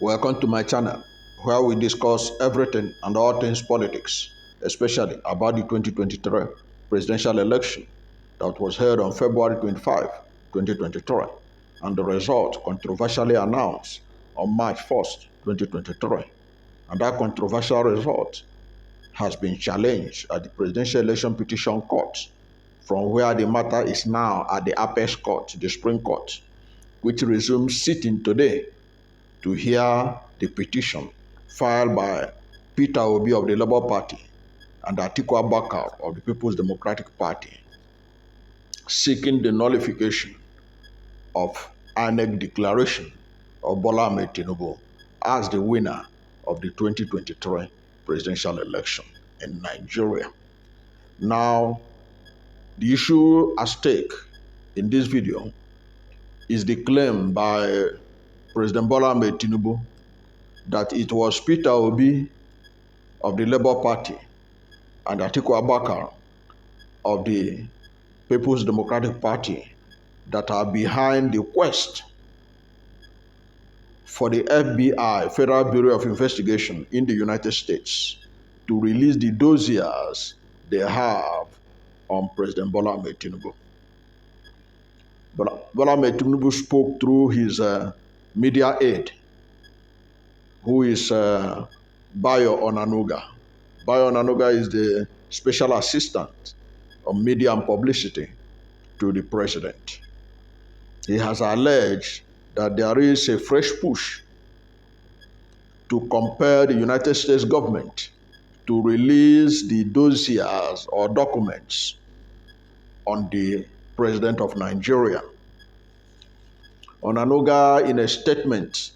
Welcome to my channel, where we discuss everything and all things politics, especially about the 2023 presidential election that was held on February 25, 2023, and the result controversially announced on March 1st, 2023. And that controversial result has been challenged at the Presidential Election Petition Court, from where the matter is now at the Apex Court, the Supreme Court, which resumes sitting today to hear the petition filed by Peter Obi of the Labour Party and Atiku Abubakar of the People's Democratic Party, seeking the nullification of INEC declaration of Bola Ahmed Tinubu as the winner of the 2023 presidential election in Nigeria. Now, the issue at stake in this video is the claim by President Bola Ahmed Tinubu that it was Peter Obi of the Labour Party and Atiku Abubakar of the People's Democratic Party that are behind the quest for the FBI, Federal Bureau of Investigation in the United States, to release the dossiers they have on President Bola Ahmed Tinubu. Bola Ahmed Tinubu spoke through his media aide, who is Bayo Onanuga. Bayo Onanuga is the special assistant on media and publicity to the president. He has alleged that there is a fresh push to compel the United States government to release the dossiers or documents on the president of Nigeria. Onanuga, in a statement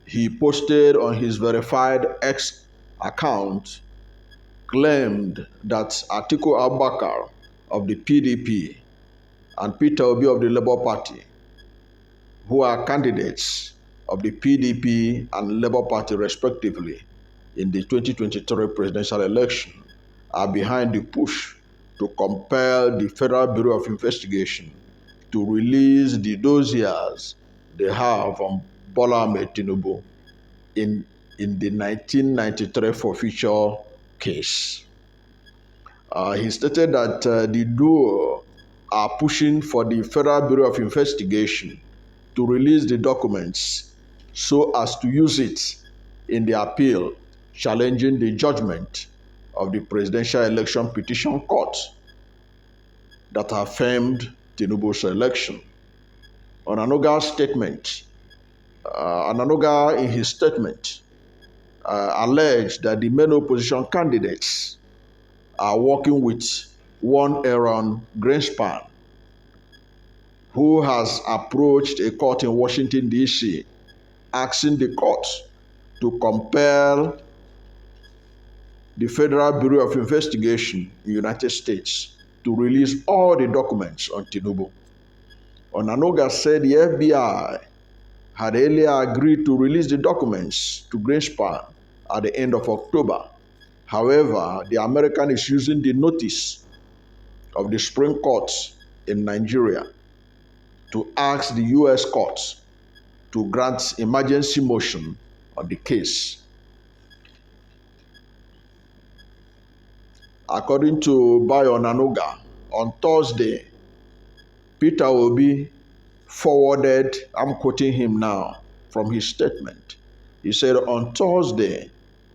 he posted on his verified X account, claimed that Atiku Abubakar of the PDP and Peter Obi of the Labour Party, who are candidates of the PDP and Labour Party respectively in the 2023 presidential election, are behind the push to compel the Federal Bureau of Investigation to release the dossiers they have on Bola Ahmed Tinubu in the 1993 forfeiture case. He stated that the duo are pushing for the Federal Bureau of Investigation to release the documents so as to use it in the appeal challenging the judgment of the Presidential Election Petition Court that affirmed Tinubu's election. Onanuga's statement, Onanuga in his statement alleged that the main opposition candidates are working with one Aaron Greenspan, who has approached a court in Washington, D.C., asking the court to compel the Federal Bureau of Investigation in the United States to release all the documents on Tinubu. Onanuga said the FBI had earlier agreed to release the documents to Greenspan at the end of October. However, the American is using the notice of the Supreme Court in Nigeria to ask the U.S. courts to grant emergency motion on the case. According to Bayo Onanuga, on Thursday, Peter Obi forwarded, I'm quoting him now from his statement. He said, on Thursday,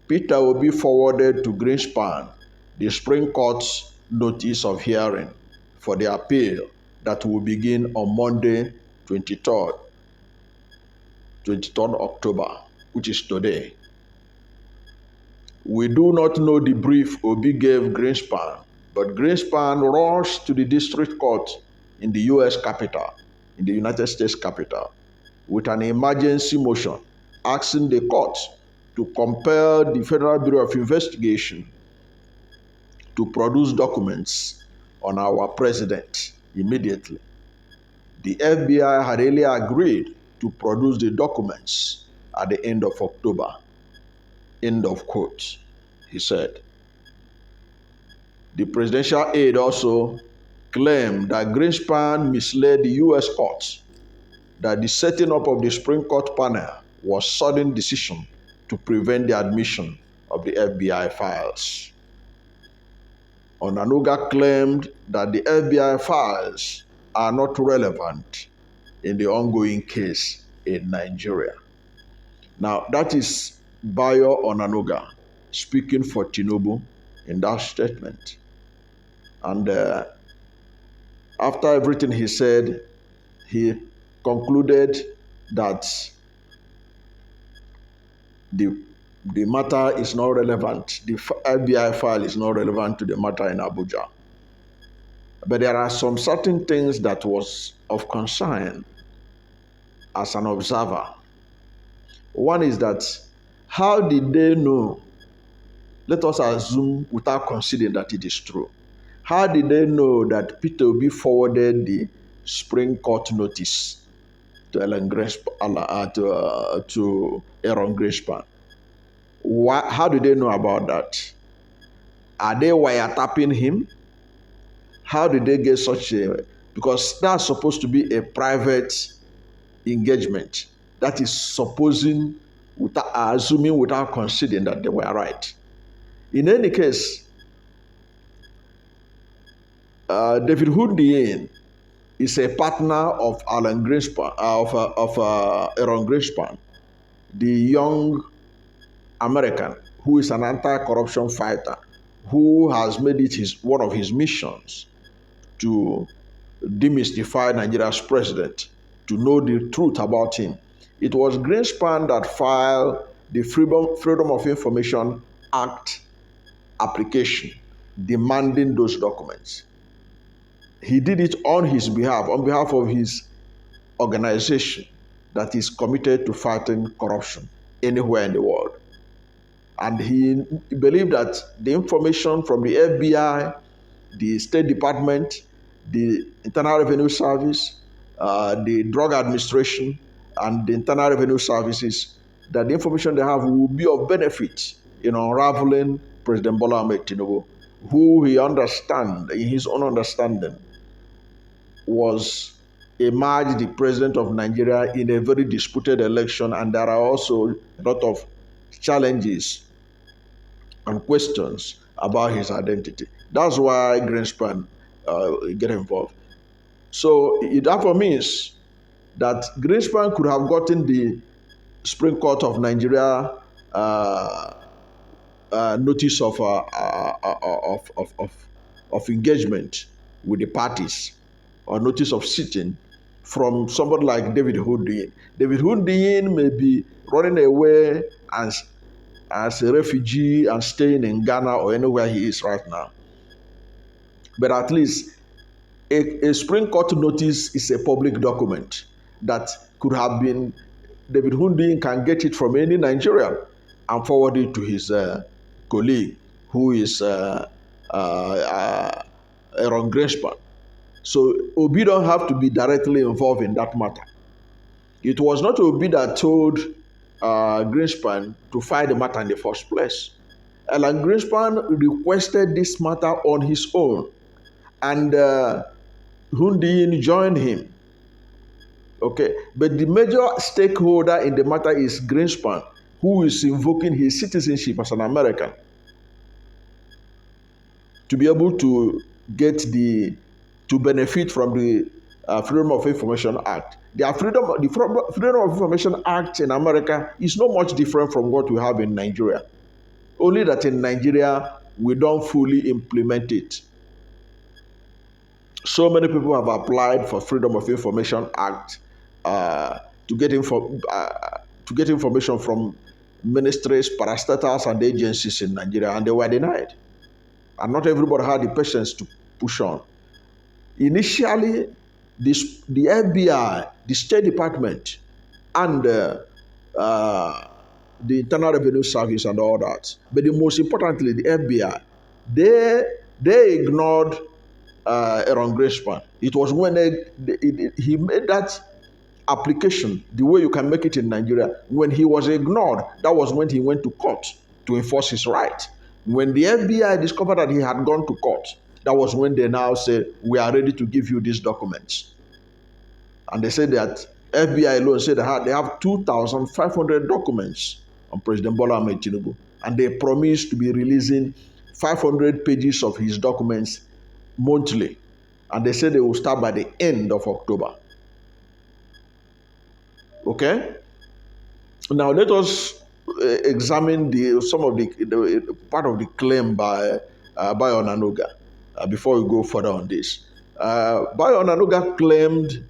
Peter Obi forwarded to Greenspan the Supreme Court's notice of hearing for the appeal that will begin on Monday, 23rd October, which is today. We do not know the brief Obi gave Greenspan, but Greenspan rushed to the district court in the U.S. capital, in the United States capital, with an emergency motion asking the court to compel the Federal Bureau of Investigation to produce documents on our president immediately. The FBI had earlier agreed to produce the documents at the end of October. End of quote, he said. The presidential aide also claimed that Greenspan misled the U.S. courts, that the setting up of the Supreme Court panel was sudden decision to prevent the admission of the FBI files. Onanuga claimed that the FBI files are not relevant in the ongoing case in Nigeria. Now, that is Bayo Onanuga speaking for Tinubu in that statement. And after everything he said, he concluded that the matter is not relevant. The FBI file is not relevant to the matter in Abuja. But there are some certain things that was of concern as an observer. One is that how did they know? Let us assume without considering that it is true. How did they know that Peter Obi forwarded the Supreme Court notice to Aaron Greenspan? How do they know about that? Are they wiretapping him? How did they get such a... Because that's supposed to be a private engagement. That is assuming without considering that they were right. In any case, David Hundiyin is a partner of Aaron Greenspan, Aaron Greenspan, the young American who is an anti-corruption fighter, who has made it one of his missions to demystify Nigeria's president, to know the truth about him. It was Greenspan that filed the Freedom of Information Act application demanding those documents. He did it on his behalf, on behalf of his organization that is committed to fighting corruption anywhere in the world. And he believed that the information from the FBI, the State Department, the Internal Revenue Service, the Drug Administration, and the Internal Revenue Services, that the information they have will be of benefit in unraveling President Bola Ahmed Tinubu, who he understand, in his own understanding, was emerged the president of Nigeria in a very disputed election, and there are also a lot of challenges and questions about his identity. That's why Greenspan get involved. So it therefore means that Greenspan could have gotten the Supreme Court of Nigeria notice of engagement with the parties, or notice of sitting, from somebody like David Hundiyin. David Hundiyin may be running away as a refugee and staying in Ghana or anywhere he is right now. But at least a Supreme Court notice is a public document that could have been, David Hundiyin can get it from any Nigerian and forward it to his colleague, who is Aaron Greenspan. So Obi don't have to be directly involved in that matter. It was not Obi that told Greenspan to file the matter in the first place. Aaron Greenspan requested this matter on his own, and Hundiyin joined him. Okay, but the major stakeholder in the matter is Greenspan, who is invoking his citizenship as an American to be able to to benefit from the Freedom of Information Act. The Freedom of Information Act in America is not much different from what we have in Nigeria. Only that in Nigeria, we don't fully implement it. So many people have applied for Freedom of Information Act to get information from ministries, parastatals, and agencies in Nigeria, and they were denied. And not everybody had the patience to push on. Initially, the FBI, the State Department, and the Internal Revenue Service and all that, but the most importantly, the FBI, they ignored Aaron Greenspan. It was when he made that application, the way you can make it in Nigeria, when he was ignored, that was when he went to court to enforce his right. When the FBI discovered that he had gone to court, that was when they now said, we are ready to give you these documents. And they said that FBI alone said they have 2,500 documents on President Bola Ahmed Tinubu, and they promised to be releasing 500 pages of his documents monthly. And they said they will start by the end of October. Okay? Now let us examine some of the part of the claim by Onanuga before we go further on this. Onanuga claimed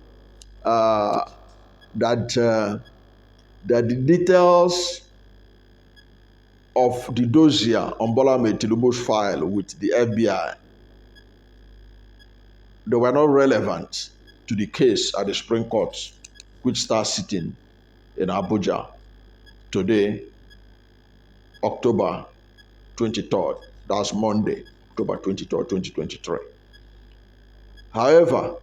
that the details of the dossier on Bola Ahmed Tinubu's file with the FBI, they were not relevant to the case at the Supreme Court, which starts sitting in Abuja today, October 23rd. That's Monday, October 23rd, 2023. However,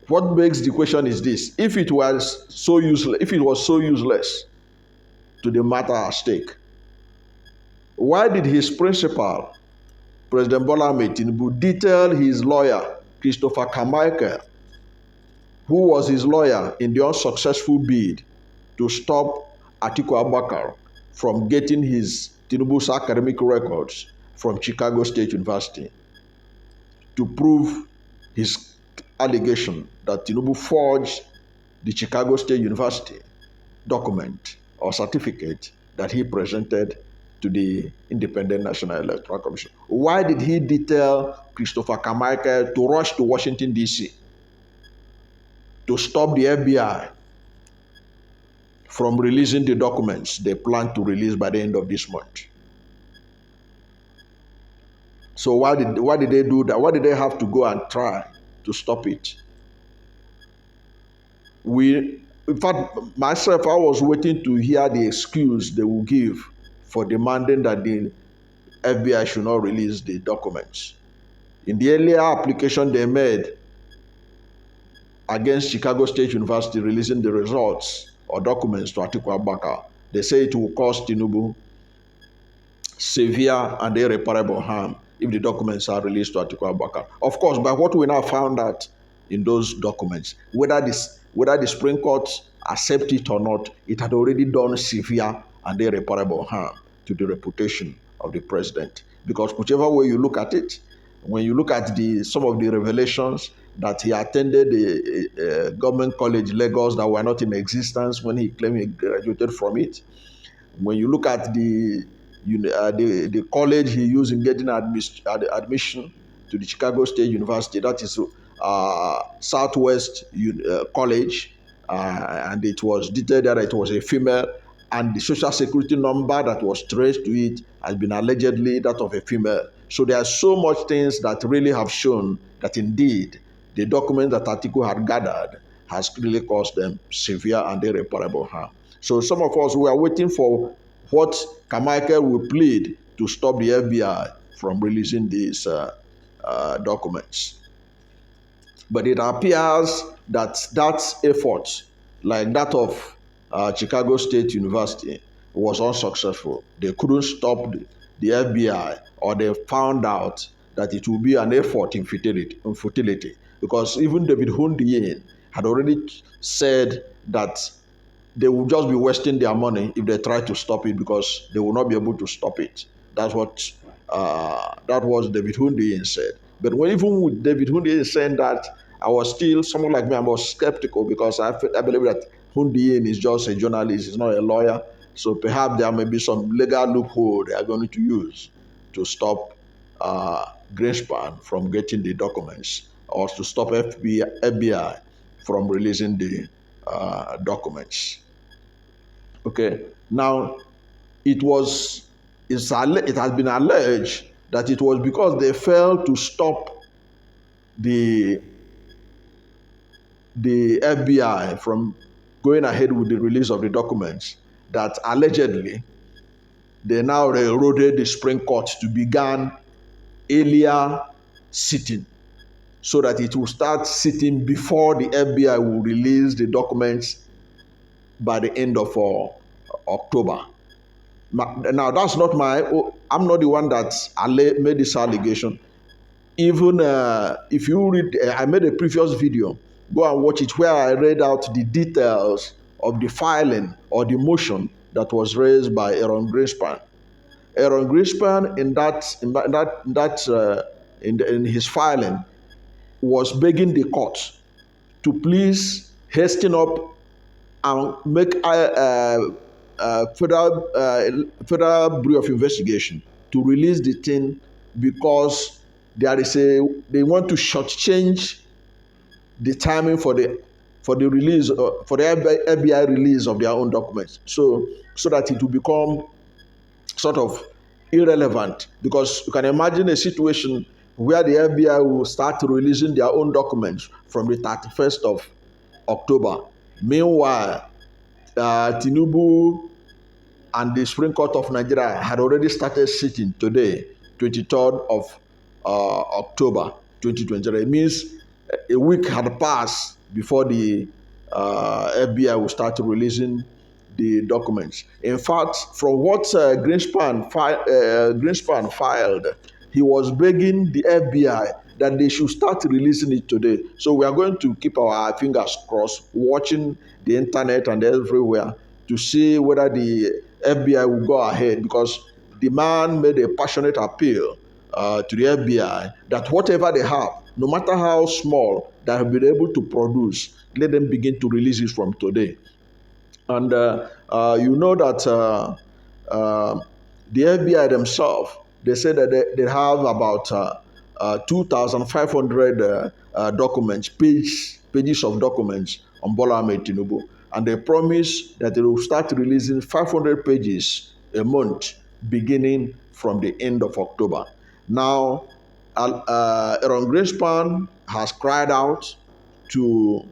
what makes the question is this: if it was so useless to the matter at stake, why did his principal, President Bola Ahmed Tinubu, detail his lawyer, Christopher Carmichael, who was his lawyer in the unsuccessful bid to stop Atiku Abubakar from getting his Tinubu's academic records from Chicago State University, to prove his allegation that Tinubu forged the Chicago State University document or certificate that he presented to the Independent National Electoral Commission? Why did he detail Christopher Carmichael to rush to Washington, D.C. to stop the FBI from releasing the documents they plan to release by the end of this month? So why did they do that? Why did they have to go and try to stop it? In fact, myself, I was waiting to hear the excuse they will give for demanding that the FBI should not release the documents. In the earlier application they made against Chicago State University releasing the results or documents to Atiku Abubakar, they say it will cause Tinubu severe and irreparable harm if the documents are released to Atiku Abubakar. Of course, by what we now found out in those documents, whether the Supreme Court accept it or not, it had already done severe and irreparable harm to the reputation of the president. Because whichever way you look at it, when you look at some of the revelations that he attended a government college, Lagos, that were not in existence when he claimed he graduated from it, when you look at the college he used in getting admission to the Chicago State University, that is Southwest College, and it was detailed that it was a female, and the social security number that was traced to it has been allegedly that of a female. So there are so much things that really have shown that indeed the document that Atiku had gathered has really caused them severe and irreparable harm. So some of us, we are waiting for what Carmichael will plead to stop the FBI from releasing these documents. But it appears that effort, like that of Chicago State University, was unsuccessful. They couldn't stop the FBI, or they found out that it will be an effort in futility, because even David Hundiyin had already said that they will just be wasting their money if they try to stop it, because they will not be able to stop it. That's what David Hundiyin said. But even with David Hundiyin saying that, I was still, someone like me, I was skeptical, because I believe that Hundiyin is just a journalist, he's not a lawyer. So perhaps there may be some legal loophole they are going to use to stop Greenspan from getting the documents, or to stop FBI from releasing the documents. Okay. Now, it has been alleged that it was because they failed to stop the FBI from going ahead with the release of the documents that allegedly they now railroaded the Supreme Court to begin earlier sitting, so that it will start sitting before the FBI will release the documents by the end of October. Now, that's not I'm not the one that made this allegation. Even if you read, I made a previous video Go and watch it, where I read out the details of the filing or the motion that was raised by Aaron Greenspan. Aaron Greenspan, in his filing, was begging the court to please hasten up and make federal bureau of investigation to release the thing, because they want to shortchange the timing for the release for the FBI release of their own documents, so that it will become sort of irrelevant. Because you can imagine a situation where the FBI will start releasing their own documents from the 31st of October. Meanwhile, Tinubu and the Supreme Court of Nigeria had already started sitting today, 23rd of October 2023. It means a week had passed before the FBI will start releasing the documents. In fact, from what Greenspan filed, he was begging the FBI that they should start releasing it today. So we are going to keep our fingers crossed, watching the internet and everywhere to see whether the FBI will go ahead, because the man made a passionate appeal to the FBI that whatever they have, no matter how small, they have been able to produce, let them begin to release it from today. And you know that the FBI themselves, they say that they have about 2,500 documents, pages of documents on Bola Ahmed Tinubu. And they promise that they will start releasing 500 pages a month beginning from the end of October. Now, Aaron Greenspan has cried out to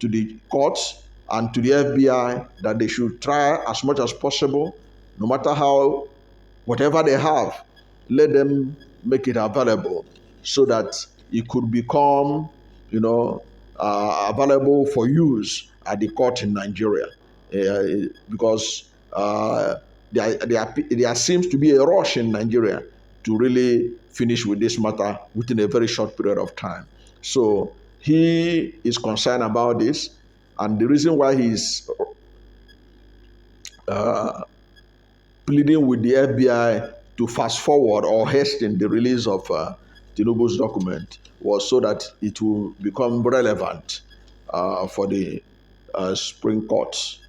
the courts and to the FBI that they should try as much as possible, no matter how, whatever they have, let them make it available so that it could become, available for use at the court in Nigeria. Because there seems to be a rush in Nigeria to really finish with this matter within a very short period of time. So he is concerned about this, and the reason why he's pleading with the FBI to fast forward or hasten the release of Tinubu's document was so that it will become relevant for the Supreme Court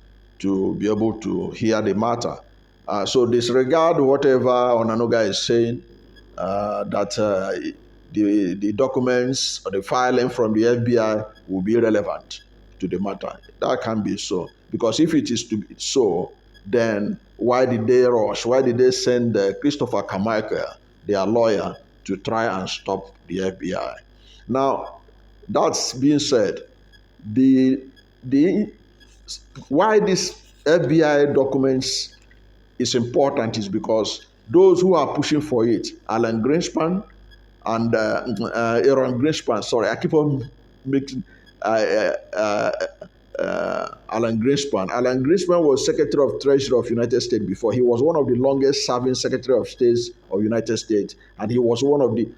to be able to hear the matter. So disregard whatever Onanuga is saying, that the documents or the filing from the FBI will be relevant to the matter. That can't be so. Because if it is to be so, then why did they rush? Why did they send Christopher Carmichael, their lawyer, to try and stop the FBI? Now, that's being said, why this FBI documents is important is because those who are pushing for it, Alan Greenspan and Aaron Greenspan, sorry, I keep on making Alan Greenspan. Alan Greenspan was Secretary of Treasury of United States before. He was one of the longest serving Secretary of States of United States, and he was one of the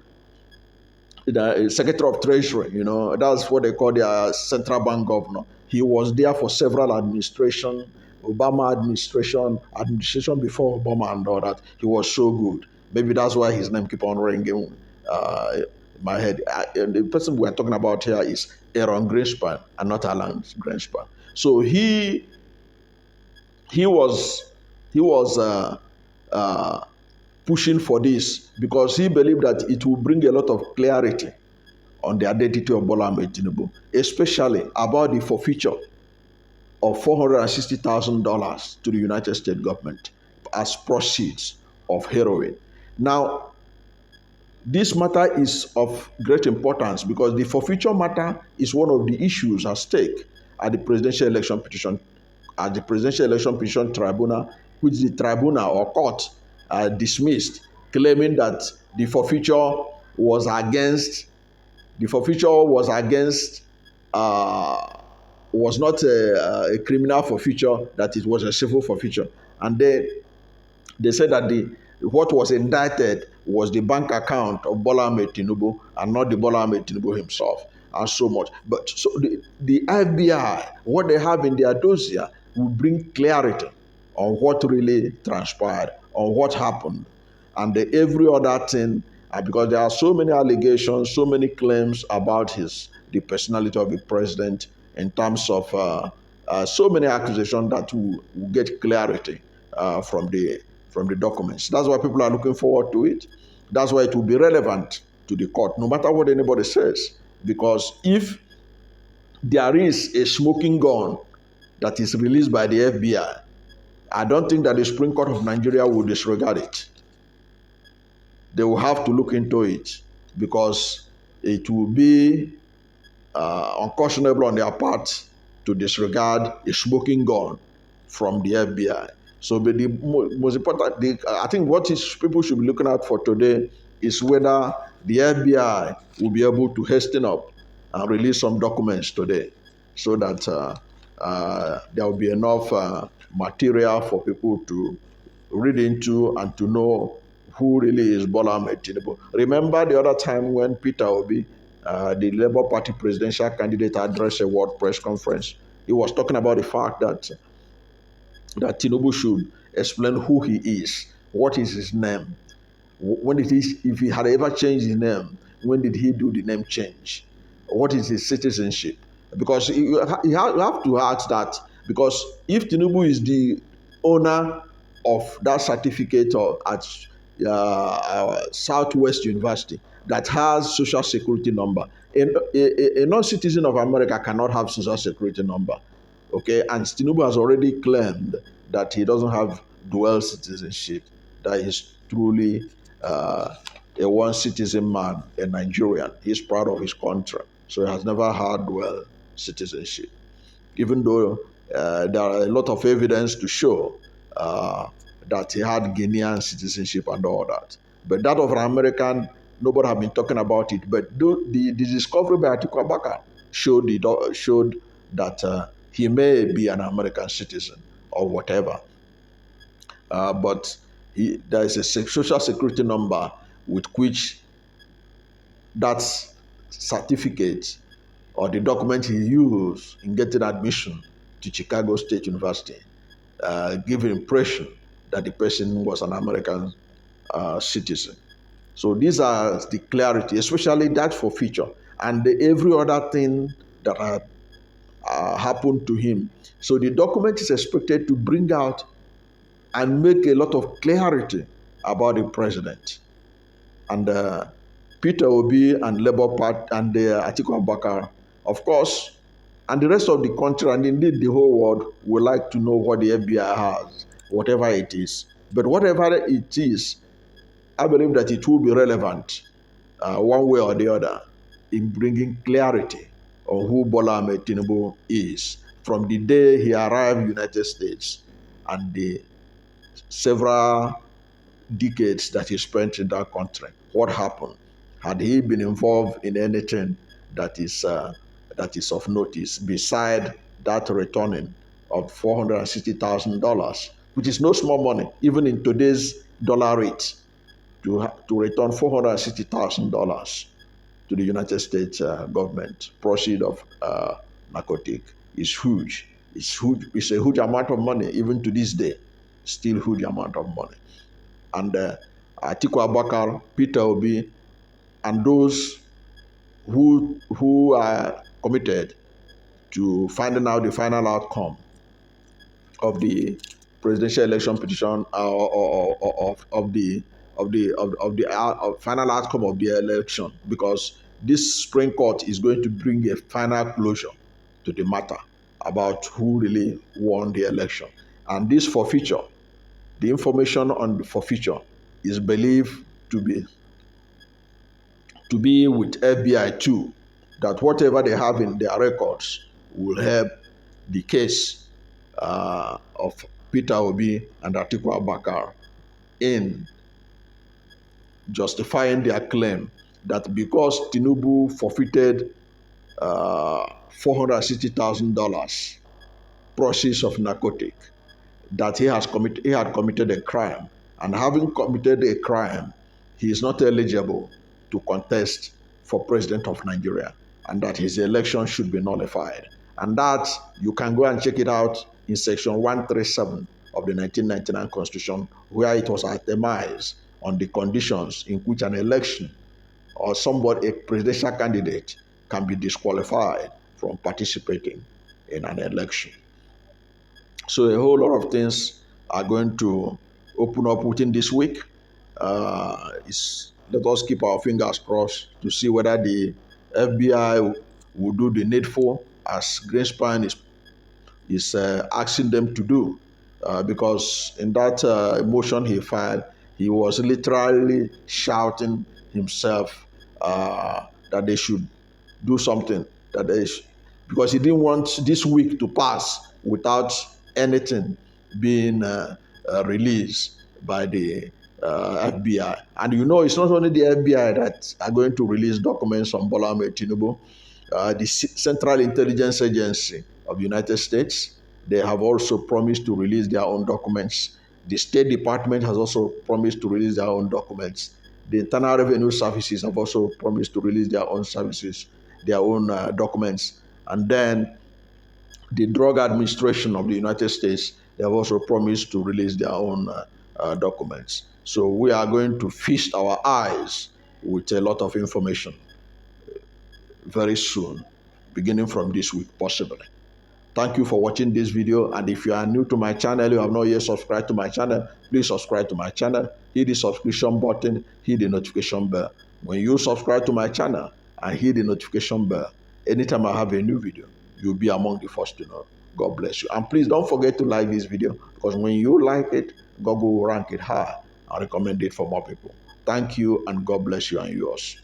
Secretary of Treasury. That's what they call their central bank governor. He was there for several administrations, Obama administration before Obama and all that. He was so good. Maybe that's why his name keep on ringing in my head. The person we're talking about here is Aaron Greenspan and not Alan Greenspan. So he was pushing for this because he believed that it will bring a lot of clarity on the identity of Bola Ahmed Tinubu, especially about the forfeiture of $460,000 to the United States government as proceeds of heroin. Now, this matter is of great importance because the forfeiture matter is one of the issues at stake at the Presidential Election Petition Tribunal, which the tribunal or court dismissed, claiming that the forfeiture was not a criminal forfeiture, that it was a civil forfeiture. And they said that what was indicted was the bank account of Bola Ahmed Tinubu and not the Bola Ahmed Tinubu himself. and so much. But so the FBI, what they have in their dossier, will bring clarity on what really transpired, on what happened, and every other thing, because there are so many allegations, so many claims about the personality of the president in terms of so many accusations that will get clarity from the documents. That's why people are looking forward to it. That's why it will be relevant to the court, no matter what anybody says. Because if there is a smoking gun that is released by the FBI, I don't think that the Supreme Court of Nigeria will disregard it. They will have to look into it because it will be unconscionable on their part to disregard a smoking gun from the FBI. So, but the most important, I think people should be looking at for today is whether the FBI will be able to hasten up and release some documents today so that there will be enough material for people to read into and to know who really is Bola Ahmed Tinubu. Remember the other time when Peter Obi, the Labour Party presidential candidate, addressed a world press conference. He was talking about the fact that Tinubu should explain who he is, what is his name, when did he, if he had ever changed his name, when did he do the name change? What is his citizenship? Because you have to ask that, because if Tinubu is the owner of that certificate at Southwest University that has social security number, a non-citizen of America cannot have social security number. Okay, and Tinubu has already claimed that he doesn't have dual citizenship, that he's truly a one citizen man, a Nigerian. He's proud of his country, so he has never had dual citizenship, even though there are a lot of evidence to show that he had Guinean citizenship and all that. But that of an American, nobody have been talking about it. But the discovery by Atiku Abubakar showed that he may be an American citizen or whatever. But there is a social security number with which that certificate or the document he used in getting admission to Chicago State University give an impression that the person was an American citizen. So these are the clarity, especially that for future, and every other thing that had happened to him. So the document is expected to bring out and make a lot of clarity about the president. And Peter Obi and Labour Party and Atiku Abubakar, of course, and the rest of the country, and indeed the whole world, would like to know what the FBI has, whatever it is. But whatever it is, I believe that it will be relevant one way or the other in bringing clarity on who Bola Ahmed Tinubu is from the day he arrived in the United States and the several decades that he spent in that country. What happened? Had he been involved in anything that is of notice beside that returning of $460,000, which is no small money, even in today's dollar rate, to return $460,000 to the United States government, proceed of narcotic, is huge. It's huge. It's a huge amount of money, even to this day, still huge amount of money. And Atiku Abubakar, Peter Obi, and those who are committed to finding out the final outcome of the presidential election petition of the final outcome of the election, because this Supreme Court is going to bring a final closure to the matter about who really won the election. And this forfeiture, the information on the forfeiture, is believed to be with FBI too, that whatever they have in their records will help the case of Peter Obi and Atiku Abubakar in justifying their claim that because Tinubu forfeited $460,000 proceeds of narcotic, that he had committed a crime, and having committed a crime, he is not eligible to contest for president of Nigeria. and that his election should be nullified. And that, you can go and check it out in section 137 of the 1999 Constitution, where it was itemized on the conditions in which an election or somebody, a presidential candidate, can be disqualified from participating in an election. So a whole lot of things are going to open up within this week. Let us keep our fingers crossed to see whether the FBI will do the needful, as Greenspan is asking them to do, because in that motion he filed, he was literally shouting himself that they should do something, because he didn't want this week to pass without anything being released by the FBI. And you know, it's not only the FBI that are going to release documents on Bola Ahmed Tinubu. The Central Intelligence Agency of the United States, they have also promised to release their own documents. The State Department has also promised to release their own documents. The Internal Revenue Services have also promised to release their own documents. And then the Drug Administration of the United States, they have also promised to release their own documents. So we are going to feast our eyes with a lot of information very soon, beginning from this week, possibly. Thank you for watching this video. And if you are new to my channel, you have not yet subscribed to my channel, please subscribe to my channel. Hit the subscription button, hit the notification bell. When you subscribe to my channel and hit the notification bell, anytime I have a new video, you'll be among the first to know. God bless you. And please don't forget to like this video, because when you like it, Google will rank it high and recommend it for more people. Thank you, and God bless you and yours.